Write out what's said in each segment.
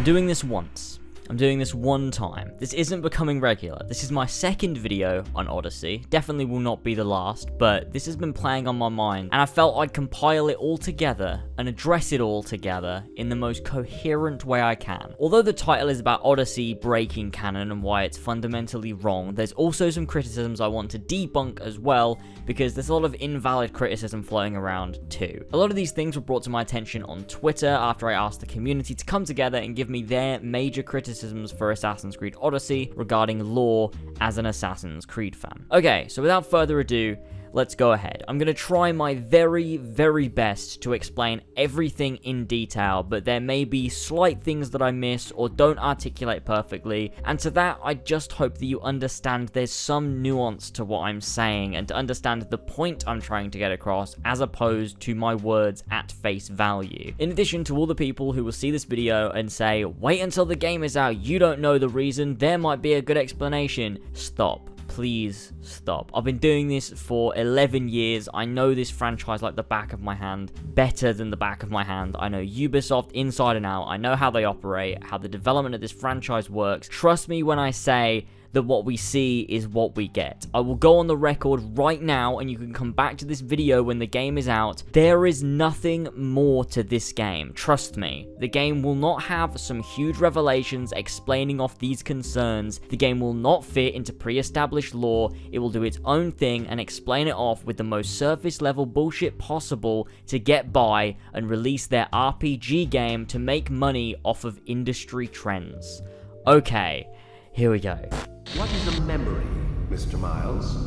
doing this once. I'm doing this one time. This isn't becoming regular. This is my second video on Odyssey. Definitely will not be the last, but this has been playing on my mind, and I felt I'd compile it all together and address it all together in the most coherent way I can. Although the title is about Odyssey breaking canon and why it's fundamentally wrong, there's also some criticisms I want to debunk as well, because there's a lot of invalid criticism floating around too. A lot of these things were brought to my attention on Twitter after I asked the community to come together and give me their major criticisms for Assassin's Creed Odyssey regarding lore as an Assassin's Creed fan. Okay, so without further ado, let's go ahead. I'm going to try my very, very best to explain everything in detail, but there may be slight things that I miss or don't articulate perfectly, and to that, I just hope that you understand there's some nuance to what I'm saying, and to understand the point I'm trying to get across, as opposed to my words at face value. In addition to all the people who will see this video and say, wait until the game is out, you don't know the reason, there might be a good explanation. Stop. Please stop. I've been doing this for 11 years. I know this franchise like the back of my hand, better than the back of my hand. I know Ubisoft inside and out. I know how they operate, how the development of this franchise works. Trust me when I say that what we see is what we get. I will go on the record right now, and you can come back to this video when the game is out. There is nothing more to this game. Trust me. The game will not have some huge revelations explaining off these concerns. The game will not fit into pre-established lore. It will do its own thing and explain it off with the most surface level bullshit possible to get by and release their RPG game to make money off of industry trends. Okay, here we go. What is a memory, Mr. Miles?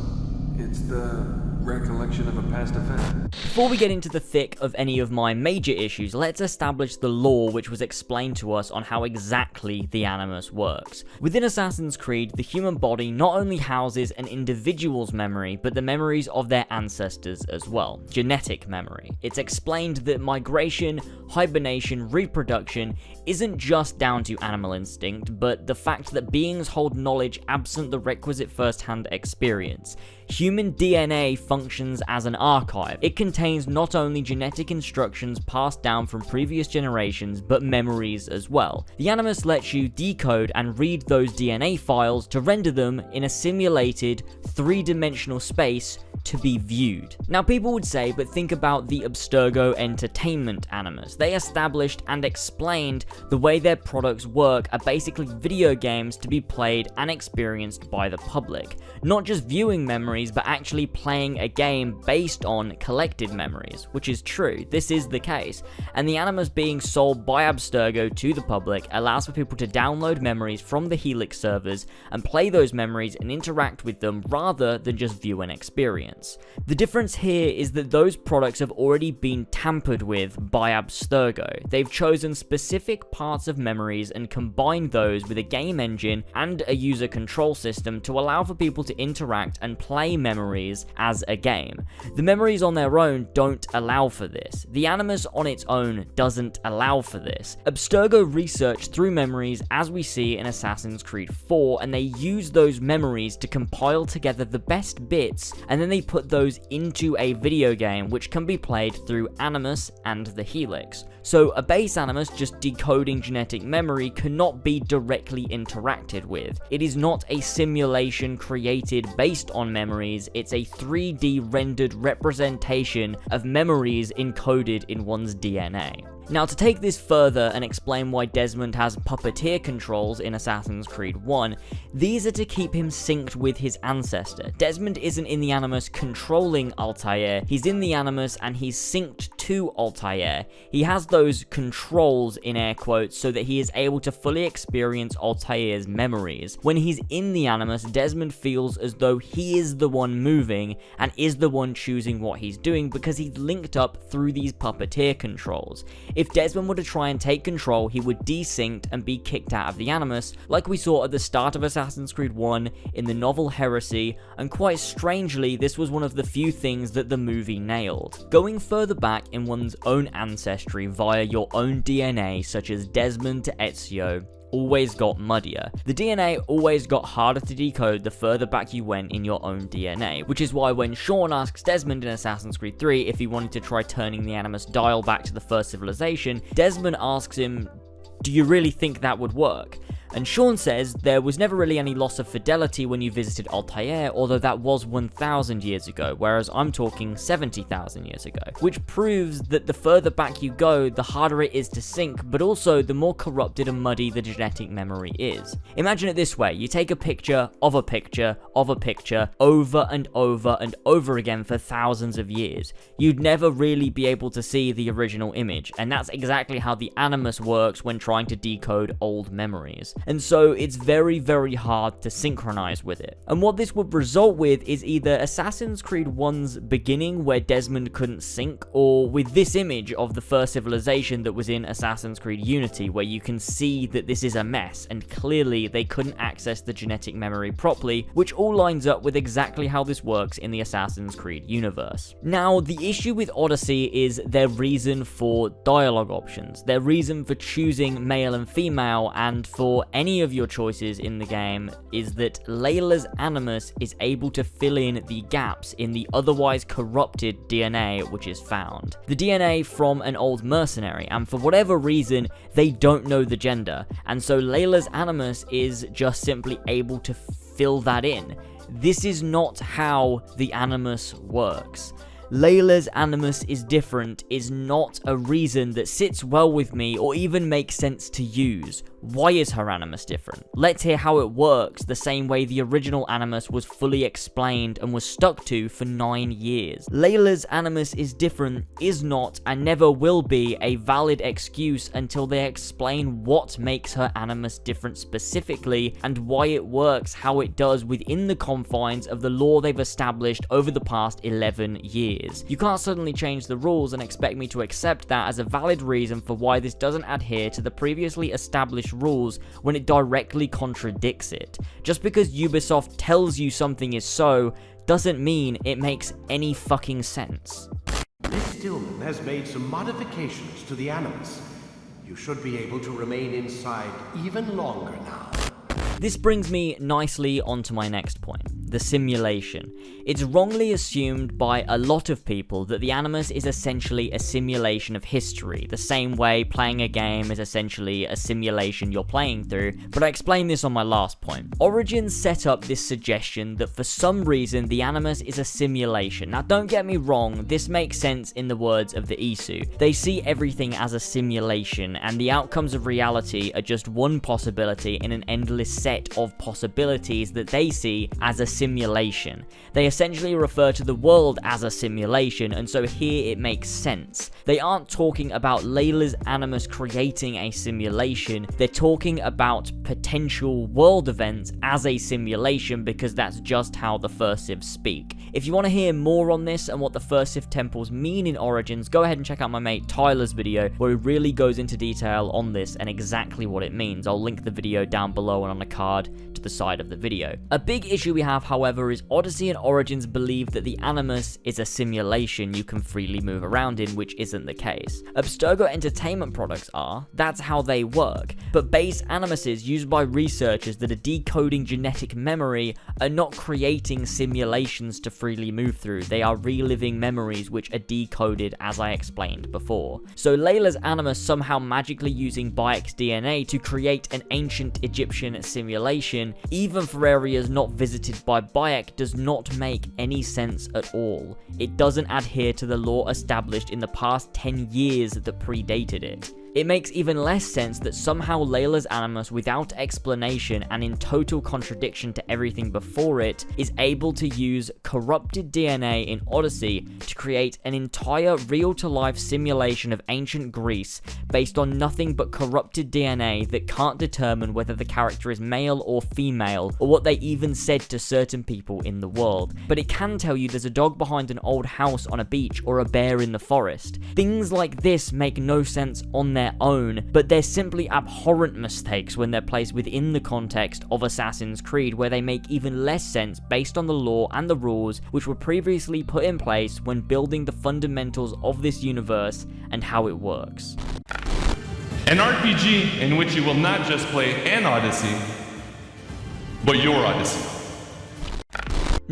It's the recollection of a past event. Before we get into the thick of any of my major issues, let's establish the lore which was explained to us on how exactly the Animus works. Within Assassin's Creed, the human body not only houses an individual's memory, but the memories of their ancestors as well. Genetic memory. It's explained that migration, hibernation, reproduction isn't just down to animal instinct, but the fact that beings hold knowledge absent the requisite first-hand experience. Human DNA functions as an archive. It contains not only genetic instructions passed down from previous generations, but memories as well. The Animus lets you decode and read those DNA files to render them in a simulated, three-dimensional space to be viewed. Now people would say, but think about the Abstergo Entertainment Animus. They established and explained the way their products work are basically video games to be played and experienced by the public. Not just viewing memories, but actually playing a game based on collected memories, which is true. This is the case. And the Animus being sold by Abstergo to the public allows for people to download memories from the Helix servers and play those memories and interact with them rather than just view and experience. The difference here is that those products have already been tampered with by Abstergo. They've chosen specific parts of memories and combined those with a game engine and a user control system to allow for people to interact and play memories as a game. The memories on their own don't allow for this. The Animus on its own doesn't allow for this. Abstergo researched through memories as we see in Assassin's Creed 4, and they use those memories to compile together the best bits, and then they put those into a video game which can be played through Animus and the Helix. So a base Animus just decoding genetic memory cannot be directly interacted with. It is not a simulation created based on memories, it's a 3D rendered representation of memories encoded in one's DNA. Now, to take this further and explain why Desmond has puppeteer controls in Assassin's Creed 1, these are to keep him synced with his ancestor. Desmond isn't in the Animus controlling Altair, he's in the Animus and he's synced to Altair. He has those controls in air quotes so that he is able to fully experience Altair's memories. When he's in the Animus, Desmond feels as though he is the one moving and is the one choosing what he's doing because he's linked up through these puppeteer controls. If Desmond were to try and take control, he would desync and be kicked out of the Animus, like we saw at the start of Assassin's Creed 1 in the novel Heresy, and quite strangely, this was one of the few things that the movie nailed. Going further back in one's own ancestry via your own DNA, such as Desmond to Ezio, always got muddier. The DNA always got harder to decode the further back you went in your own DNA, which is why when Sean asks Desmond in Assassin's Creed 3 if he wanted to try turning the Animus dial back to the first civilization, Desmond asks him, Do you really think that would work? And Sean says there was never really any loss of fidelity when you visited Altair, although that was 1,000 years ago, whereas I'm talking 70,000 years ago. Which proves that the further back you go, the harder it is to sync, but also the more corrupted and muddy the genetic memory is. Imagine it this way, you take a picture of a picture of a picture over and over and over again for thousands of years. You'd never really be able to see the original image, and that's exactly how the animus works when trying to decode old memories. And so it's very, very hard to synchronize with it. And what this would result with is either Assassin's Creed 1's beginning where Desmond couldn't sync, or with this image of the first civilization that was in Assassin's Creed Unity, where you can see that this is a mess and clearly they couldn't access the genetic memory properly, which all lines up with exactly how this works in the Assassin's Creed universe. Now, the issue with Odyssey is their reason for dialogue options, their reason for choosing male and female, and for any of your choices in the game is that Layla's animus is able to fill in the gaps in the otherwise corrupted DNA which is found. The DNA from an old mercenary, and for whatever reason, they don't know the gender, and so Layla's animus is just simply able to fill that in. This is not how the animus works. Layla's animus is different is not a reason that sits well with me or even makes sense to use. Why is her animus different? Let's hear how it works the same way the original animus was fully explained and was stuck to for 9 years. Layla's animus is different is not and never will be a valid excuse until they explain what makes her animus different specifically and why it works how it does within the confines of the lore they've established over the past 11 years. You can't suddenly change the rules and expect me to accept that as a valid reason for why this doesn't adhere to the previously established rules when it directly contradicts it. Just because Ubisoft tells you something is so, doesn't mean it makes any fucking sense. Miss Stillman has made some modifications to the animus. You should be able to remain inside even longer now. This brings me nicely onto my next point, the simulation. It's wrongly assumed by a lot of people that the animus is essentially a simulation of history, the same way playing a game is essentially a simulation you're playing through, but I explained this on my last point. Origins set up this suggestion that for some reason the animus is a simulation. Now don't get me wrong, this makes sense in the words of the Isu. They see everything as a simulation, and the outcomes of reality are just one possibility in an endless set of possibilities that they see as a simulation. They essentially refer to the world as a simulation, and so here it makes sense. They aren't talking about Layla's animus creating a simulation, they're talking about potential world events as a simulation because that's just how the First Civ speak. If you want to hear more on this and what the First Civ temples mean in Origins, go ahead and check out my mate Tyler's video where he really goes into detail on this and exactly what it means. I'll link the video down below and on the card to the side of the video. A big issue we have, however, is Odyssey and Origins believe that the animus is a simulation you can freely move around in, which isn't the case. Abstergo Entertainment products are, that's how they work, but base animuses used by researchers that are decoding genetic memory are not creating simulations to freely move through, they are reliving memories which are decoded as I explained before. So Layla's animus somehow magically using Bayek's DNA to create an ancient Egyptian simulation, even for areas not visited by Bayek, does not make any sense at all. It doesn't adhere to the lore established in the past 10 years that predated it. It makes even less sense that somehow Layla's animus, without explanation and in total contradiction to everything before it, is able to use corrupted DNA in Odyssey to create an entire real-to-life simulation of ancient Greece based on nothing but corrupted DNA that can't determine whether the character is male or female, or what they even said to certain people in the world. But it can tell you there's a dog behind an old house on a beach or a bear in the forest. Things like this make no sense on their own, but they're simply abhorrent mistakes when they're placed within the context of Assassin's Creed, where they make even less sense based on the lore and the rules which were previously put in place when building the fundamentals of this universe and how it works. An RPG in which you will not just play an Odyssey, but your Odyssey.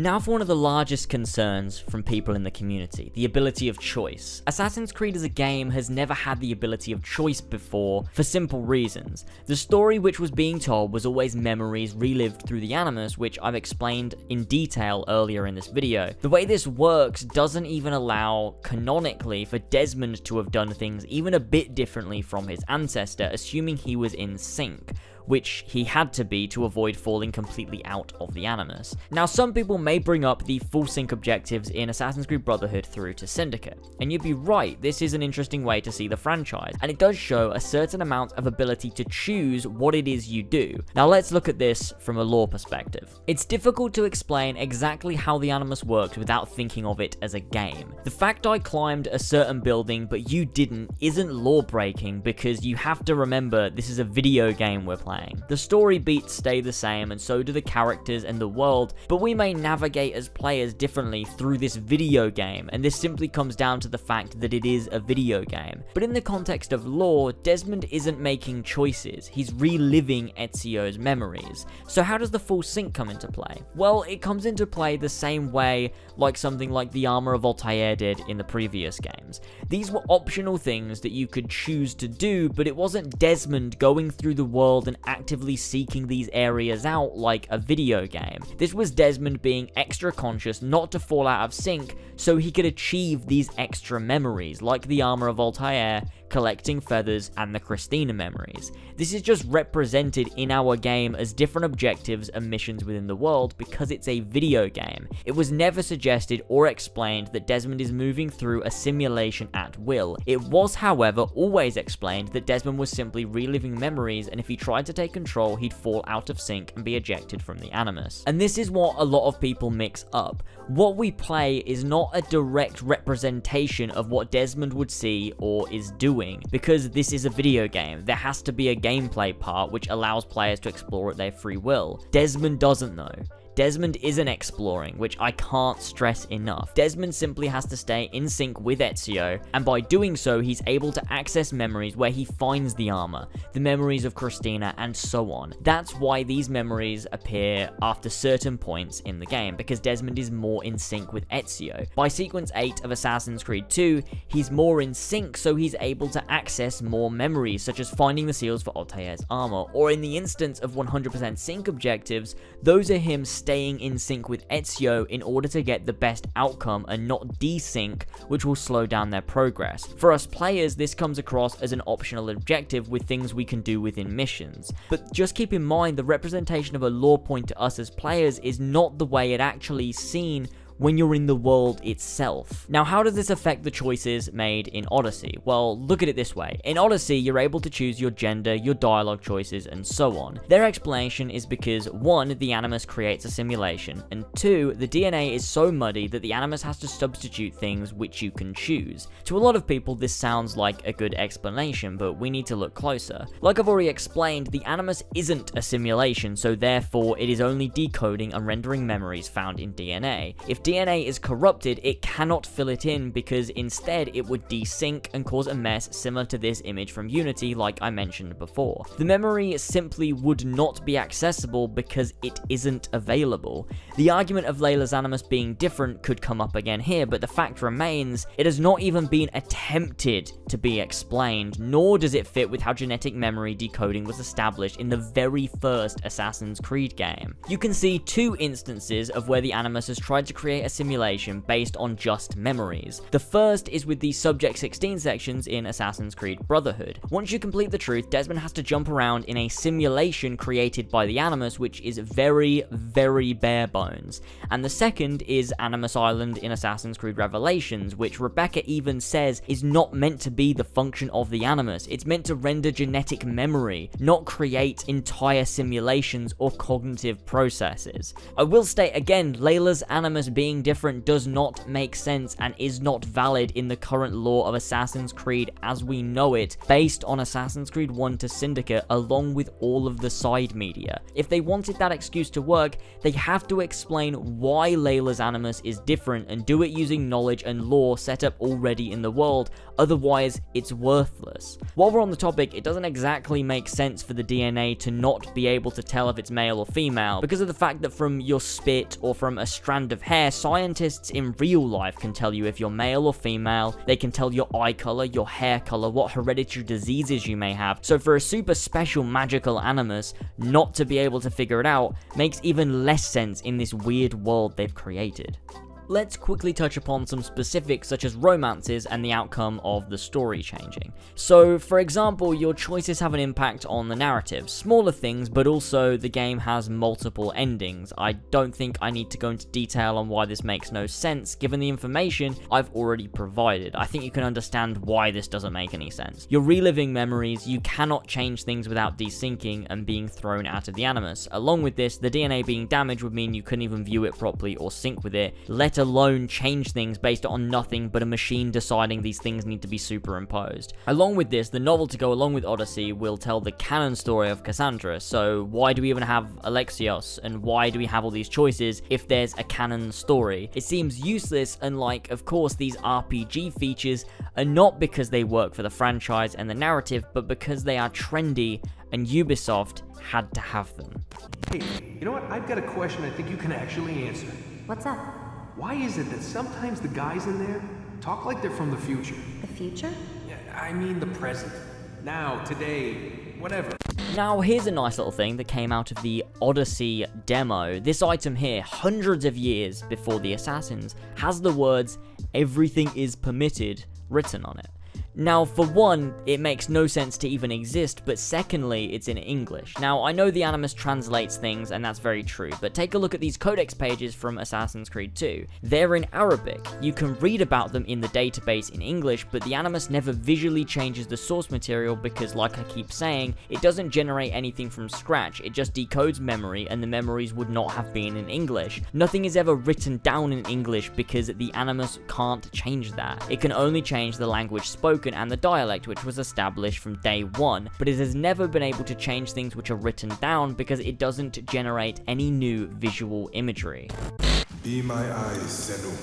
Now for one of the largest concerns from people in the community, the ability of choice. Assassin's Creed as a game has never had the ability of choice before, for simple reasons. The story which was being told was always memories relived through the Animus, which I've explained in detail earlier in this video. The way this works doesn't even allow, canonically, for Desmond to have done things even a bit differently from his ancestor, assuming he was in sync, which he had to be to avoid falling completely out of the Animus. Now, some people may bring up the full sync objectives in Assassin's Creed Brotherhood through to Syndicate, and you'd be right, this is an interesting way to see the franchise, and it does show a certain amount of ability to choose what it is you do. Now let's look at this from a lore perspective. It's difficult to explain exactly how the Animus works without thinking of it as a game. The fact I climbed a certain building but you didn't isn't lore breaking, because you have to remember this is a video game we're playing. The story beats stay the same, and so do the characters and the world, but we may navigate as players differently through this video game, and this simply comes down to the fact that it is a video game. But in the context of lore, Desmond isn't making choices, he's reliving Ezio's memories. So how does the full sync come into play? Well, it comes into play the same way like something like the Armor of Altair did in the previous games. These were optional things that you could choose to do, but it wasn't Desmond going through the world and actively seeking these areas out like a video game. This was Desmond being extra conscious not to fall out of sync so he could achieve these extra memories, like the Armor of Altair, collecting feathers, and the Christina memories. This is just represented in our game as different objectives and missions within the world because it's a video game. It was never suggested or explained that Desmond is moving through a simulation at will. It was, however, always explained that Desmond was simply reliving memories, and if he tried to take control, he'd fall out of sync and be ejected from the Animus. And this is what a lot of people mix up. What we play is not a direct representation of what Desmond would see or is doing, because this is a video game. There has to be a gameplay part which allows players to explore at their free will. Desmond doesn't though. Desmond isn't exploring, which I can't stress enough. Desmond simply has to stay in sync with Ezio, and by doing so, he's able to access memories where he finds the armor, the memories of Christina, and so on. That's why these memories appear after certain points in the game, because Desmond is more in sync with Ezio. By sequence 8 of Assassin's Creed 2, he's more in sync, so he's able to access more memories, such as finding the seals for Altair's armor, or in the instance of 100% sync objectives, those are him staying in sync with Ezio in order to get the best outcome and not desync, which will slow down their progress. For us players, this comes across as an optional objective with things we can do within missions. But just keep in mind, the representation of a lore point to us as players is not the way it actually is seen when you're in the world itself. Now, how does this affect the choices made in Odyssey? Well, look at it this way. In Odyssey, you're able to choose your gender, your dialogue choices, and so on. Their explanation is because 1, the Animus creates a simulation, and 2, the DNA is so muddy that the Animus has to substitute things which you can choose. To a lot of people, this sounds like a good explanation, but we need to look closer. Like I've already explained, the Animus isn't a simulation, so therefore it is only decoding and rendering memories found in DNA. If DNA is corrupted, it cannot fill it in, because instead it would desync and cause a mess similar to this image from Unity like I mentioned before. The memory simply would not be accessible because it isn't available. The argument of Layla's Animus being different could come up again here, but the fact remains, it has not even been attempted to be explained, nor does it fit with how genetic memory decoding was established in the very first Assassin's Creed game. You can see 2 instances of where the Animus has tried to create a simulation based on just memories. The first is with the Subject 16 sections in Assassin's Creed Brotherhood. Once you complete the truth, Desmond has to jump around in a simulation created by the Animus, which is very, very bare bones. And the second is Animus Island in Assassin's Creed Revelations, which Rebecca even says is not meant to be the function of the Animus. It's meant to render genetic memory, not create entire simulations or cognitive processes. I will state again, Layla's Animus being being different does not make sense and is not valid in the current lore of Assassin's Creed as we know it, based on Assassin's Creed 1 to Syndicate along with all of the side media. If they wanted that excuse to work, they have to explain why Layla's animus is different and do it using knowledge and lore set up already in the world, otherwise it's worthless. While we're on the topic, it doesn't exactly make sense for the DNA to not be able to tell if it's male or female, because of the fact that from your spit or from a strand of hair, scientists in real life can tell you if you're male or female. They can tell your eye color, your hair color, what hereditary diseases you may have. So for a super special magical animus not to be able to figure it out makes even less sense in this weird world they've created. Let's quickly touch upon some specifics such as romances and the outcome of the story changing. So, for example, your choices have an impact on the narrative. Smaller things, but also the game has multiple endings. I don't think I need to go into detail on why this makes no sense, given the information I've already provided. I think you can understand why this doesn't make any sense. You're reliving memories, you cannot change things without desyncing and being thrown out of the animus. Along with this, the DNA being damaged would mean you couldn't even view it properly or sync with it, let alone change things based on nothing but a machine deciding these things need to be superimposed. Along with this, the novel to go along with Odyssey will tell the canon story of Cassandra, so why do we even have LazerzZ, and why do we have all these choices if there's a canon story? It seems useless, and like, of course, these RPG features are not because they work for the franchise and the narrative, but because they are trendy, and Ubisoft had to have them. Hey, you know what? I've got a question I think you can actually answer. What's up? Why is it that sometimes the guys in there talk like they're from the future? The future? Yeah, I mean the present. Now, today, whatever. Now, here's a nice little thing that came out of the Odyssey demo. This item here, hundreds of years before the Assassins, has the words, "Everything is permitted," written on it. Now, for one, it makes no sense to even exist, but secondly, it's in English. Now, I know the Animus translates things, and that's very true, but take a look at these codex pages from Assassin's Creed 2. They're in Arabic. You can read about them in the database in English, but the Animus never visually changes the source material because, like I keep saying, it doesn't generate anything from scratch. It just decodes memory, and the memories would not have been in English. Nothing is ever written down in English because the Animus can't change that. It can only change the language spoken and the dialect, which was established from day one, but it has never been able to change things which are written down because it doesn't generate any new visual imagery. Be my eyes, Zenu.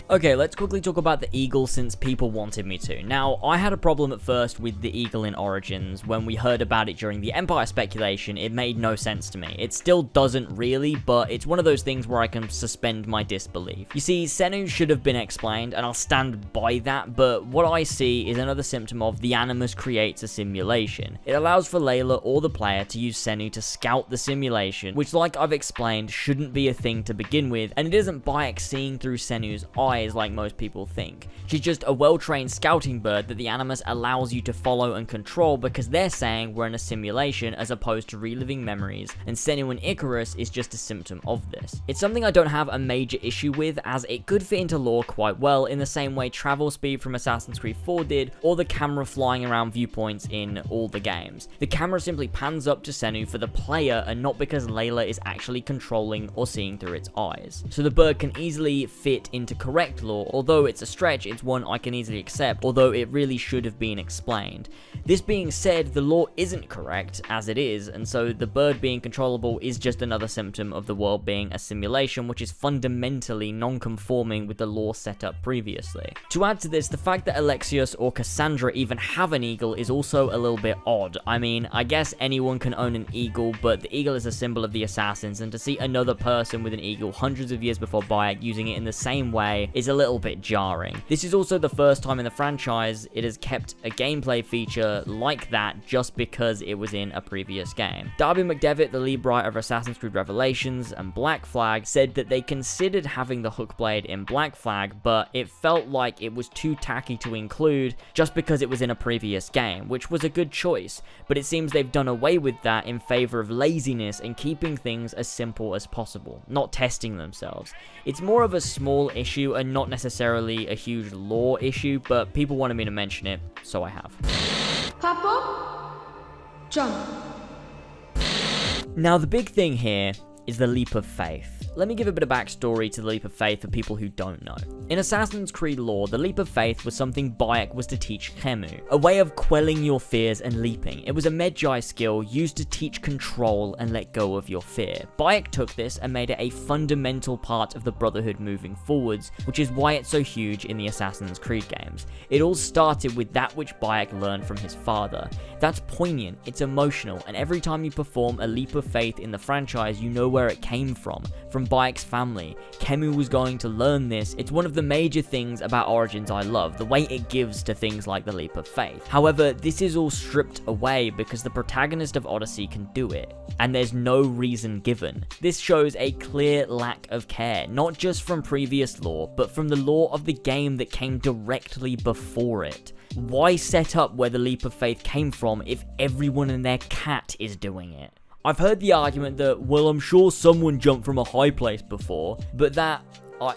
Okay, let's quickly talk about the eagle since people wanted me to. Now, I had a problem at first with the eagle in Origins. When we heard about it during the Empire speculation, it made no sense to me. It still doesn't really, but it's one of those things where I can suspend my disbelief. You see, Senu should have been explained, and I'll stand by that, but what I see is another symptom of the Animus creates a simulation. It allows for Layla or the player to use Senu to scout the simulation, which, like I've explained, shouldn't be a thing to begin with, and it isn't Bayek seeing through Senu's eyes like most people think. She's just a well-trained scouting bird that the Animus allows you to follow and control because they're saying we're in a simulation as opposed to reliving memories, and Senu and Icarus is just a symptom of this. It's something I don't have a major issue with, as it could fit into lore quite well in the same way travel speed from Assassin's Creed 4 did, or the camera flying around viewpoints in all the games. The camera simply pans up to Senu for the player and not because Layla is actually controlling or seeing through its eyes. So the bird can easily fit into correct lore. Although it's a stretch, it's one I can easily accept, although it really should have been explained. This being said, the lore isn't correct as it is, and so the bird being controllable is just another symptom of the world being a simulation, which is fundamentally non-conforming with the lore set up previously. To add to this, the fact that LazerzZ or Cassandra even have an eagle is also a little bit odd. I mean, I guess anyone can own an eagle, but the eagle is a symbol of the Assassins, and to see another person with an eagle hundreds of years before Bayek using it in the same way is a little bit jarring. This is also the first time in the franchise it has kept a gameplay feature like that just because it was in a previous game. Darby McDevitt, the lead writer of Assassin's Creed Revelations and Black Flag, said that they considered having the hook blade in Black Flag, but it felt like it was too tacky to include just because it was in a previous game, which was a good choice, but it seems they've done away with that in favor of laziness and keeping things as simple as possible, not testing themselves. It's more of a small issue and not necessarily a huge lore issue, but people wanted me to mention it, so I have. Papa? Jump. Now, the big thing here is the Leap of Faith. Let me give a bit of backstory to the Leap of Faith for people who don't know. In Assassin's Creed lore, the Leap of Faith was something Bayek was to teach Khemu, a way of quelling your fears and leaping. It was a Medjai skill used to teach control and let go of your fear. Bayek took this and made it a fundamental part of the Brotherhood moving forwards, which is why it's so huge in the Assassin's Creed games. It all started with that which Bayek learned from his father. That's poignant, it's emotional, and every time you perform a Leap of Faith in the franchise, you know where it came from Bayek's family. Khemu was going to learn this. It's one of the major things about Origins I love, the way it gives to things like the Leap of Faith. However, this is all stripped away because the protagonist of Odyssey can do it, and there's no reason given. This shows a clear lack of care, not just from previous lore, but from the lore of the game that came directly before it. Why set up where the Leap of Faith came from if everyone and their cat is doing it? I've heard the argument that, well, I'm sure someone jumped from a high place before, but I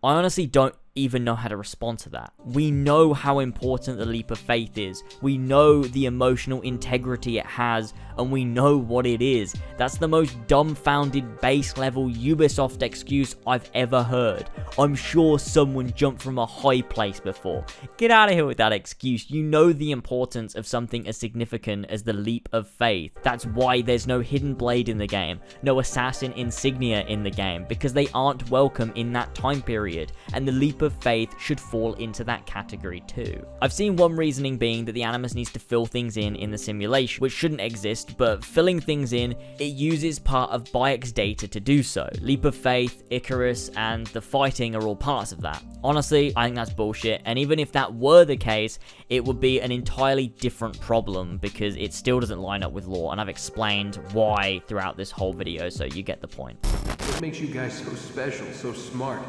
honestly don't even know how to respond to that. We know how important the Leap of Faith is. We know the emotional integrity it has, and we know what it is. That's the most dumbfounded base level Ubisoft excuse I've ever heard. I'm sure someone jumped from a high place before. Get out of here with that excuse. You know the importance of something as significant as the Leap of Faith. That's why there's no hidden blade in the game, no assassin insignia in the game, because they aren't welcome in that time period, and the Leap of Faith should fall into that category too. I've seen one reasoning being that the Animus needs to fill things in the simulation, which shouldn't exist, but filling things in, it uses part of Bayek's data to do so. Leap of Faith, Icarus, and the fighting are all parts of that. Honestly, I think that's bullshit, and even if that were the case, it would be an entirely different problem because it still doesn't line up with lore, and I've explained why throughout this whole video, so you get the point. What makes you guys so special, so smart?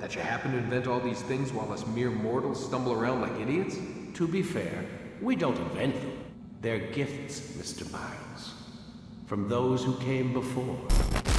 That you happen to invent all these things while us mere mortals stumble around like idiots? To be fair, we don't invent them. They're gifts, Mr. Miles, from those who came before.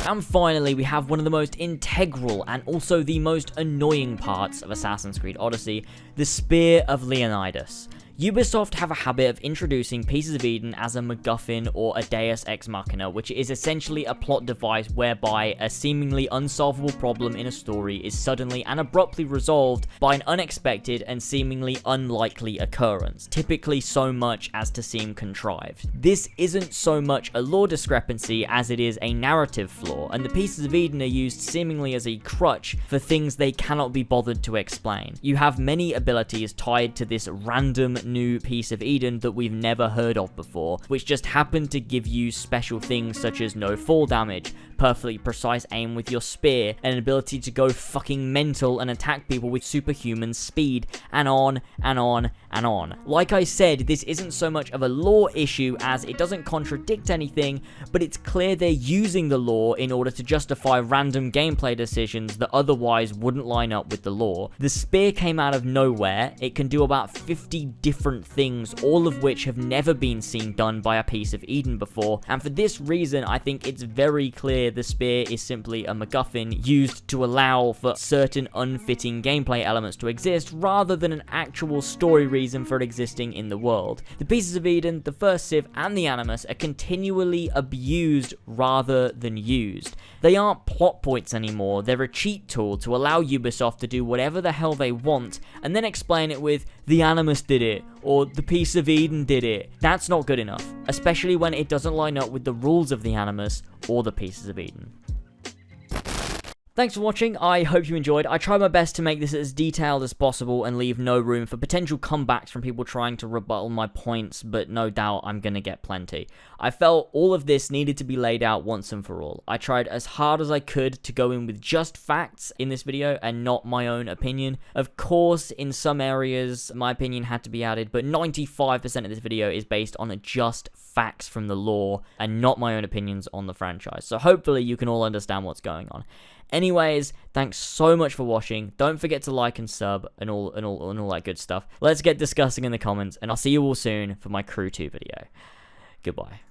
And finally, we have one of the most integral and also the most annoying parts of Assassin's Creed Odyssey, the Spear of Leonidas. Ubisoft have a habit of introducing Pieces of Eden as a MacGuffin or a Deus Ex Machina, which is essentially a plot device whereby a seemingly unsolvable problem in a story is suddenly and abruptly resolved by an unexpected and seemingly unlikely occurrence, typically so much as to seem contrived. This isn't so much a lore discrepancy as it is a narrative flaw, and the Pieces of Eden are used seemingly as a crutch for things they cannot be bothered to explain. You have many abilities tied to this random new piece of Eden that we've never heard of before, which just happen to give you special things such as no fall damage, perfectly precise aim with your spear, and an ability to go fucking mental and attack people with superhuman speed, and on and on and on. Like I said, this isn't so much of a lore issue as it doesn't contradict anything, but it's clear they're using the lore in order to justify random gameplay decisions that otherwise wouldn't line up with the lore. The spear came out of nowhere. It can do about 50 different things, all of which have never been seen done by a piece of Eden before, and for this reason I think it's very clear the spear is simply a MacGuffin used to allow for certain unfitting gameplay elements to exist rather than an actual story reason for it existing in the world. The Pieces of Eden, the First Civ, and the Animus are continually abused rather than used. They aren't plot points anymore, they're a cheat tool to allow Ubisoft to do whatever the hell they want and then explain it with, the Animus did it, or the Piece of Eden did it. That's not good enough, especially when it doesn't line up with the rules of the Animus or the Pieces of Eden. Thanks for watching, I hope you enjoyed. I tried my best to make this as detailed as possible and leave no room for potential comebacks from people trying to rebuttal my points, but no doubt I'm gonna get plenty. I felt all of this needed to be laid out once and for all. I tried as hard as I could to go in with just facts in this video and not my own opinion. Of course, in some areas, my opinion had to be added, but 95% of this video is based on just facts from the lore and not my own opinions on the franchise. So hopefully you can all understand what's going on. Anyways, thanks so much for watching. Don't forget to like and sub and all that good stuff. Let's get discussing in the comments, and I'll see you all soon for my Crew 2 video. Goodbye.